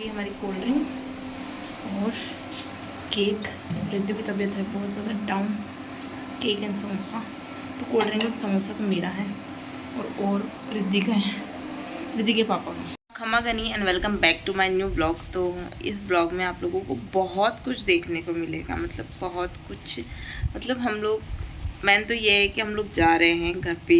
चुकी है हमारी कोल्ड ड्रिंक और केक। रिद्धि की तबीयत है बहुत ज़्यादा डाउन। केक एंड समोसा, तो कोल्ड ड्रिंक और समोसा तो मेरा है और रिद्धि का है, रिद्धि के पापा का। खमा गनी and welcome back to my new blog. तो इस ब्लॉग में आप लोगों को बहुत कुछ देखने को मिलेगा, मतलब बहुत कुछ। मतलब हम लोग मैन तो ये है कि हम लोग जा रहे हैं घर पे,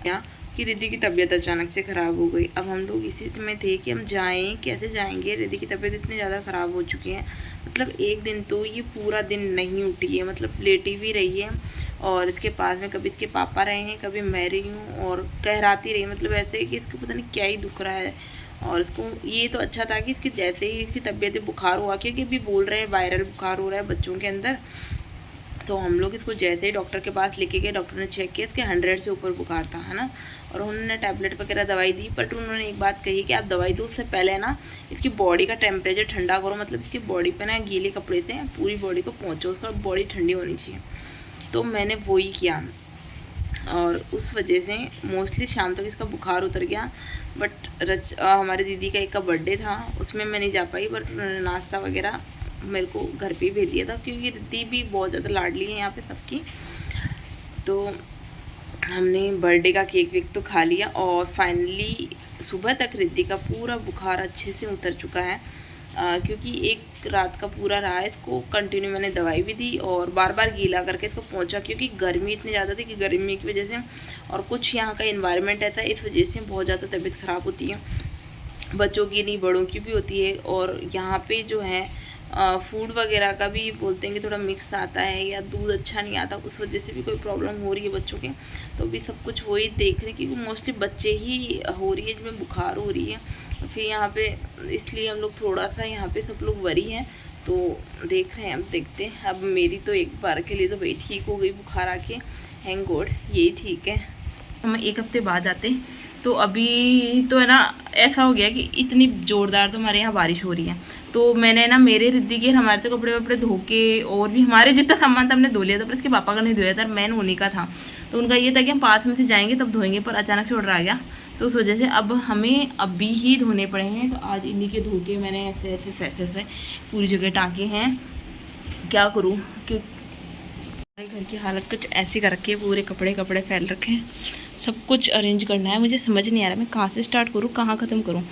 या कि रिद्धि की तबीयत अचानक से ख़राब हो गई। अब हम लोग इसी में थे कि हम जाएं, कैसे जाएंगे। रिद्धि की तबीयत इतनी ज़्यादा ख़राब हो चुकी है, मतलब एक दिन तो ये पूरा दिन नहीं उठी है, मतलब लेटी भी रही है। और इसके पास में कभी इसके पापा रहे हैं, कभी मैं रही हूँ, और कहराती रही, मतलब ऐसे कि इसको पता नहीं क्या ही दुख रहा है। और इसको ये तो अच्छा था कि इसकी जैसे ही इसकी तबीयत बुखार हुआ, क्योंकि अभी बोल रहे हैं वायरल बुखार हो रहा है बच्चों के अंदर। तो हम लोग इसको जैसे ही डॉक्टर के पास लेके गए, डॉक्टर ने चेक किया, इसके 100 से ऊपर बुखार था, है ना। और उन्होंने टैबलेट वगैरह दवाई दी, बट उन्होंने एक बात कही कि आप दवाई दो उससे पहले ना इसकी बॉडी का टेम्परेचर ठंडा करो, मतलब इसकी बॉडी पे ना गीले कपड़े से पूरी बॉडी को पहुँचो, उसका बॉडी ठंडी होनी चाहिए। तो मैंने वही किया और उस वजह से मोस्टली शाम तक इसका बुखार उतर गया। बट हमारे दीदी का एक का बर्थडे था, उसमें मैं नहीं जा पाई, बट नाश्ता वगैरह मेरे को घर पे ही भेज दिया था, क्योंकि दीदी भी बहुत ज़्यादा लाडली है यहाँ पे सबकी। तो हमने बर्थडे का केक वेक तो खा लिया और फाइनली सुबह तक रिद्धि का पूरा बुखार अच्छे से उतर चुका है। क्योंकि एक रात का पूरा रहा है, इसको कंटिन्यू मैंने दवाई भी दी और बार बार गीला करके इसको पहुंचा, क्योंकि गर्मी इतनी ज़्यादा थी कि गर्मी की वजह से और कुछ यहाँ का इन्वायरमेंट ऐसा है, इस वजह से बहुत ज़्यादा तबीयत ख़राब होती है, बच्चों की नहीं बड़ों की भी होती है। और यहाँ पे जो है फूड वगैरह का भी बोलते हैं कि थोड़ा मिक्स आता है या दूध अच्छा नहीं आता, उस वजह से भी कोई प्रॉब्लम हो रही है बच्चों के। तो अभी सब कुछ वही देख रहे, क्योंकि मोस्टली बच्चे ही हो रही है जिनमें बुखार हो रही है। फिर यहाँ पे इसलिए हम लोग थोड़ा सा यहाँ पे सब लोग वरी हैं, तो देख रहे हैं, अब देखते हैं। अब मेरी तो एक बार के लिए तो भाई ठीक हो गई बुखार आके, हैंग गॉड, यही ठीक है। हम एक हफ्ते बाद आते, तो अभी तो है ना ऐसा हो गया कि इतनी ज़ोरदार तो हमारे यहाँ बारिश हो रही है, तो मैंने ना मेरे रिद्धि के हमारे तो कपड़े वपड़े धो के, और भी हमारे जितना सामान था हमने धो लिया था, पर इसके पापा का नहीं धोया था, मैन होने का था। तो उनका ये था कि हम पास में से जाएंगे तब धोएंगे, पर अचानक से ऑर्डर आ गया, तो उस वजह से अब हमें अभी ही धोने पड़े हैं। तो आज इन्हीं के धो के मैंने ऐसे ऐसे ऐसे ऐसे पूरी जगह टाँके हैं। क्या करूँ, क्योंकि घर की हालत कुछ ऐसी कर रखी है, पूरे कपड़े कपड़े फैल रखे हैं, सब कुछ अरेंज करना है। मुझे समझ नहीं आ रहा मैं कहाँ से स्टार्ट करूँ, कहाँ ख़त्म करूँ।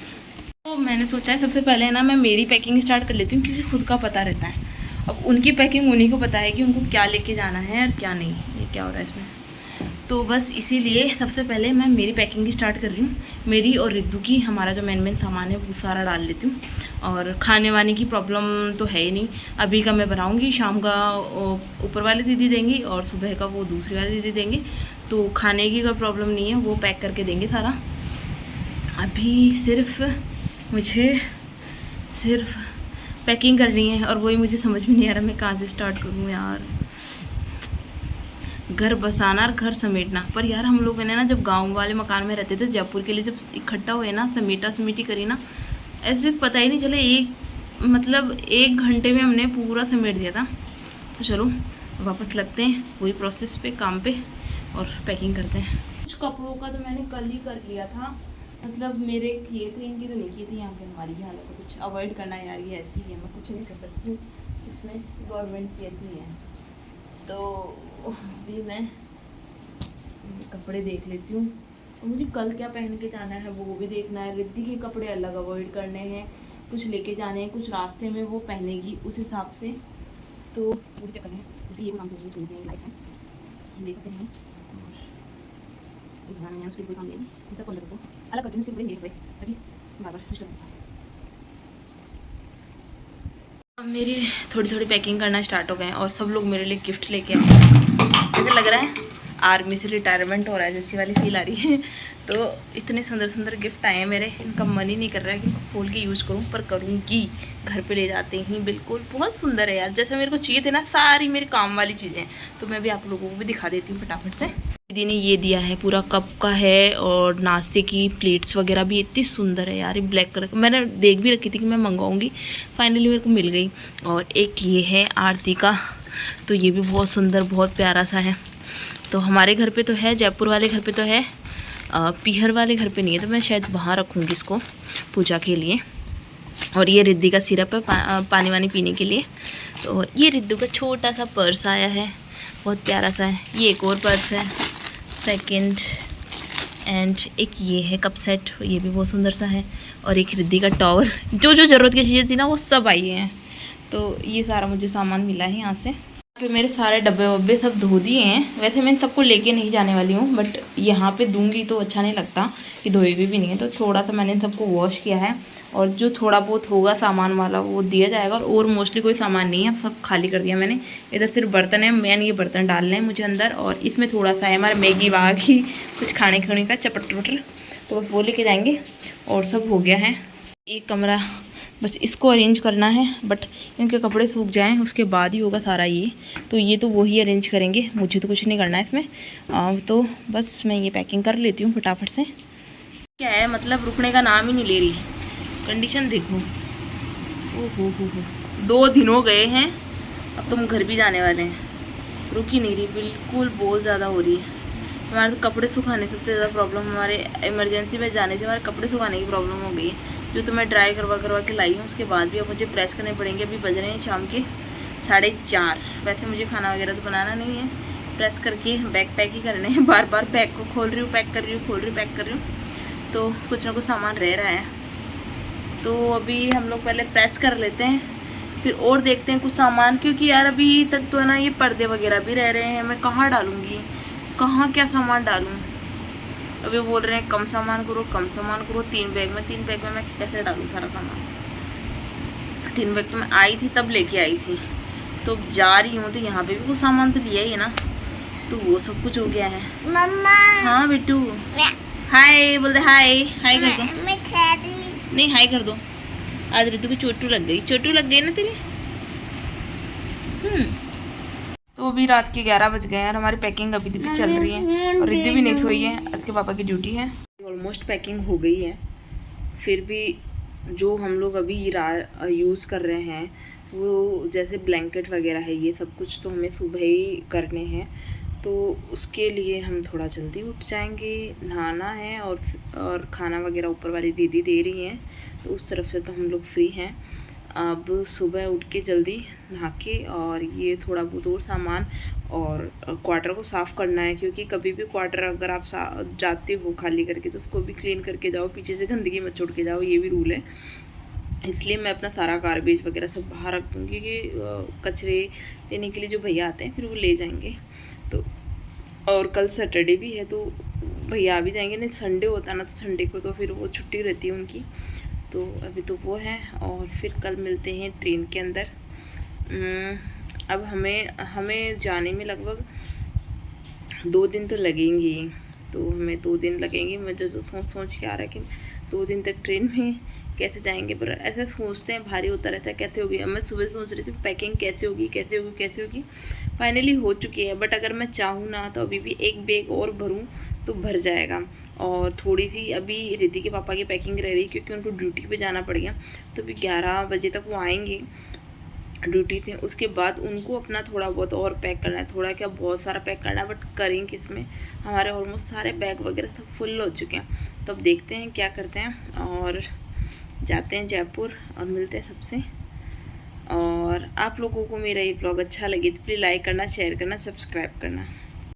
तो मैंने सोचा है सबसे पहले ना मैं मेरी पैकिंग स्टार्ट कर लेती हूँ, क्योंकि खुद का पता रहता है। अब उनकी पैकिंग उन्हीं को पता है कि उनको क्या लेके जाना है और क्या नहीं। ये क्या हो रहा है इसमें, तो बस इसीलिए सबसे पहले मैं मेरी पैकिंग स्टार्ट कर रही हूँ। मेरी और रिद्धू की, हमारा जो मेन सामान है वो सारा डाल लेती हूँ। और खाने वाने की प्रॉब्लम तो है ही नहीं, अभी का मैं बनाऊँगी, शाम का ऊपर वाली दीदी देंगी और सुबह का वो दूसरी वाली दीदी देंगे। तो खाने की कोई प्रॉब्लम नहीं है, वो पैक करके देंगे सारा। अभी मुझे सिर्फ पैकिंग करनी है, और वही मुझे समझ में नहीं आ रहा मैं कहाँ से स्टार्ट करूँ यार। घर बसाना और घर समेटना, पर यार हम लोग ने ना जब गांव वाले मकान में रहते थे जयपुर के लिए, जब इकट्ठा हुए ना, समेटा समेटी करी ना, ऐसे पता ही नहीं चले, एक घंटे में हमने पूरा समेट दिया था। तो चलो वापस लगते हैं वही प्रोसेस पे, काम पे, और पैकिंग करते हैं। कुछ कपड़ों का तो मैंने कल ही कर लिया था, मतलब मेरे किए थे, इनकी तो नहीं की थी। यहाँ पे हमारी हालत तो कुछ अवॉइड करना यार, ये ऐसी है, मैं कुछ नहीं कर सकती हूँ इसमें, गवर्नमेंट की ऐसी है। तो अभी मैं कपड़े देख लेती हूँ, और मुझे कल क्या पहन के जाना है वो भी देखना है। रिद्धि के कपड़े अलग अवॉइड करने हैं, कुछ लेके जाने हैं, कुछ रास्ते में वो पहनेगी उस हिसाब से। तो वो चक्कर है, इसलिए ये काम लाइफ है, ले सकते हैं। और उसके कोई काम नहीं है, सब को अलग करते हैं, उसके मेरे कपड़े ताकि बार बार मुश्किल नहीं। अब मेरी थोड़ी थोड़ी पैकिंग करना स्टार्ट हो गए हैं, और सब लोग मेरे लिए गिफ्ट लेके आए हैं। मुझे लग रहा है आर्मी से रिटायरमेंट हो रहा है जैसी वाली फील आ रही है। तो इतने सुंदर सुंदर गिफ्ट आए हैं मेरे, इनका मन ही नहीं कर रहा है कि खोल के यूज़ करूं, पर करूंगी घर पे ले जाते ही। बिल्कुल बहुत सुंदर है यार, जैसा मेरे को चाहिए थे ना, सारी मेरे काम वाली चीज़ें। तो मैं भी आप लोगों को भी दिखा देती हूँ फटाफट से। दीदी ने ये दिया है, पूरा कप का है, और नाश्ते की प्लेट्स वगैरह भी इतनी सुंदर है यार। ये ब्लैक कलर का मैंने देख भी रखी थी कि मैं मंगवाऊंगी, फाइनली मेरे को मिल गई। और एक ये है आरती का, तो ये भी बहुत सुंदर, बहुत प्यारा सा है। तो हमारे घर पे तो है, जयपुर वाले घर पे तो है, पीहर वाले घर पे नहीं है, तो मैं शायद वहाँ रखूँगी इसको पूजा के लिए। और ये रिद्धि का सिरप है पानी वानी पीने के लिए। तो ये रिद्धू का छोटा सा पर्स आया है, बहुत प्यारा सा है। ये एक और पर्स है सेकंड, एंड एक ये है कप सेट, ये भी बहुत सुंदर सा है। और एक रिद्धि का टॉवल, जो जो ज़रूरत की चीज़ें थी ना वो सब आई हैं। तो ये सारा मुझे सामान मिला है यहाँ से। पे मेरे सारे डब्बे वब्बे सब धो दिए हैं। वैसे मैं सबको लेके नहीं जाने वाली हूँ, बट यहाँ पे दूंगी तो अच्छा नहीं लगता कि धोए भी नहीं है। तो थोड़ा सा मैंने सबको वॉश किया है, और जो थोड़ा बहुत होगा सामान वाला वो दिया जाएगा। और मोस्टली कोई सामान नहीं है, अब सब खाली कर दिया मैंने। इधर सिर्फ बर्तन है, मैंने ये बर्तन डालने हैं मुझे अंदर। और इसमें थोड़ा सा है हमारा मैगी वागी कुछ खाने खाने का चपट वटर, तो बस वो लेके जाएंगे और सब हो गया है। एक कमरा बस इसको अरेंज करना है, बट इनके कपड़े सूख जाएं उसके बाद ही होगा सारा ये। तो ये तो वही अरेंज करेंगे, मुझे तो कुछ नहीं करना है इसमें। तो बस मैं ये पैकिंग कर लेती हूँ फटाफट से। क्या है मतलब रुकने का नाम ही नहीं ले रही, कंडीशन देखो। ओहो हो 2 दिन हो गए हैं, अब तो हम घर भी जाने वाले हैं। रुक ही नहीं रही बिल्कुल, बहुत ज़्यादा हो रही है। हमारे तो कपड़े सुखाने सबसे ज़्यादा प्रॉब्लम, हमारे इमरजेंसी में जाने से हमारे कपड़े सुखाने की प्रॉब्लम हो गई है। जो तो मैं ड्राई करवा के लाई हूँ, उसके बाद भी अब मुझे प्रेस करने पड़ेंगे। अभी बज रहे हैं शाम के 4:30। वैसे मुझे खाना वगैरह तो बनाना नहीं है, प्रेस करके बैग पैक ही करने हैं। बार बार बैग को खोल रही हूँ, पैक कर रही हूँ, खोल रही हूँ, पैक कर रही हूँ। तो कुछ ना कुछ सामान रह रहा है, तो अभी हम लोग पहले प्रेस कर लेते हैं, फिर और देखते हैं कुछ सामान। क्योंकि यार अभी तक तो है ना ये पर्दे वगैरह भी रह रहे हैं, मैं कहाँ डालूँगी, कहाँ क्या सामान डालूँ। अभी बोल रहे हैं कम सामान करो, कम सामान करो। 3 बैग में मैं कैसे डालूँ सारा सामान। 3 बैग तो मैं आई थी तब लेके आई थी, तो जा रही हूँ तो यहाँ पे भी कुछ सामान तो लिया ही है ना, तो वो सब कुछ हो गया है। मम्मा। हाँ बिट्टू, हाय बोल दे, हाय हाय कर दो। नहीं हाय कर दो। आज रितु की चोटू लग गई ना तेरी। तो अभी रात के 11 बज गए हैं और हमारी पैकिंग अभी भी चल रही है, और रिद्धि भी नहीं सोई है, आज के पापा की ड्यूटी है। ऑलमोस्ट पैकिंग हो गई है, फिर भी जो हम लोग अभी यूज़ कर रहे हैं वो जैसे ब्लैंकेट वगैरह है, ये सब कुछ तो हमें सुबह ही करने हैं। तो उसके लिए हम थोड़ा जल्दी उठ जाएंगे, नहाना है और खाना वगैरह ऊपर वाली दीदी दे रही हैं, तो उस तरफ से तो हम लोग फ्री हैं। अब सुबह उठ के जल्दी नहा के और ये थोड़ा बहुत और सामान और क्वार्टर को साफ़ करना है। क्योंकि कभी भी क्वार्टर अगर आप जाते हो खाली करके तो उसको भी क्लीन करके जाओ, पीछे से गंदगी मत छोड़ के जाओ, ये भी रूल है। इसलिए मैं अपना सारा गार्बेज वगैरह सब बाहर रख दूँगी कि कचरे लेने के लिए जो भैया आते हैं फिर वो ले जाएंगे। तो और कल सैटरडे भी है तो भैया भी जाएंगे, नहीं संडे होता ना, तो संडे को तो फिर वो छुट्टी रहती है उनकी। तो अभी तो वो है, और फिर कल मिलते हैं ट्रेन के अंदर। अब हमें जाने में लगभग 2 दिन तो लगेंगे, तो हमें 2 दिन लगेंगे। मुझे तो सोच के आ रहा है कि 2 दिन तक ट्रेन में कैसे जाएंगे, पर ऐसा सोचते हैं भारी होता रहता है कैसे होगी। अब मैं सुबह सोच रही थी पैकिंग कैसे होगी, फाइनली हो चुकी है। बट अगर मैं चाहूँ ना तो अभी भी एक बैग और भरूँ तो भर जाएगा। और थोड़ी सी अभी रिद्धि के पापा की पैकिंग रह रही, क्योंकि उनको ड्यूटी पे जाना पड़ गया। तो अभी 11 बजे तक वो आएंगे ड्यूटी से, उसके बाद उनको अपना थोड़ा बहुत और पैक करना है। थोड़ा क्या बहुत सारा पैक करना है, बट करेंगे किसमें, हमारे ऑलमोस्ट सारे बैग वगैरह सब फुल हो चुके हैं। तो अब देखते हैं क्या करते हैं, और जाते हैं जयपुर और मिलते हैं सबसे। और आप लोगों को मेरा ये ब्लॉग अच्छा लगे तो प्लीज़ लाइक करना, शेयर करना, सब्सक्राइब करना।